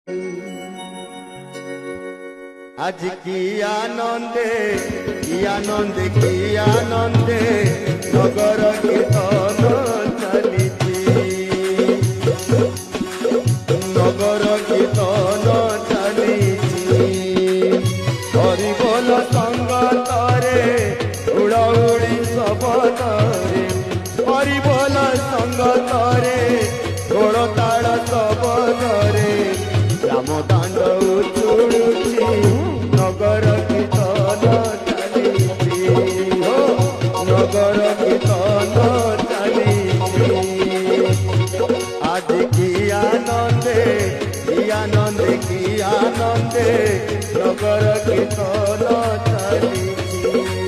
आज की आनंदे की आनंदे की आनंदे नगर कीर्तन चलीची नगर कीर्तन चलीची हरि बोल संगतरे उड़ाउड़ी सबतरे हरि बोल संगतरे घोड़ ताड़ सबतरे राम दांड उचुड़ुची नगर कीर्तन चलीची हो नगर कीर्तन चलीची आज की आनंदे की आनंदे की आनंदे नगर कीर्तन चलीची।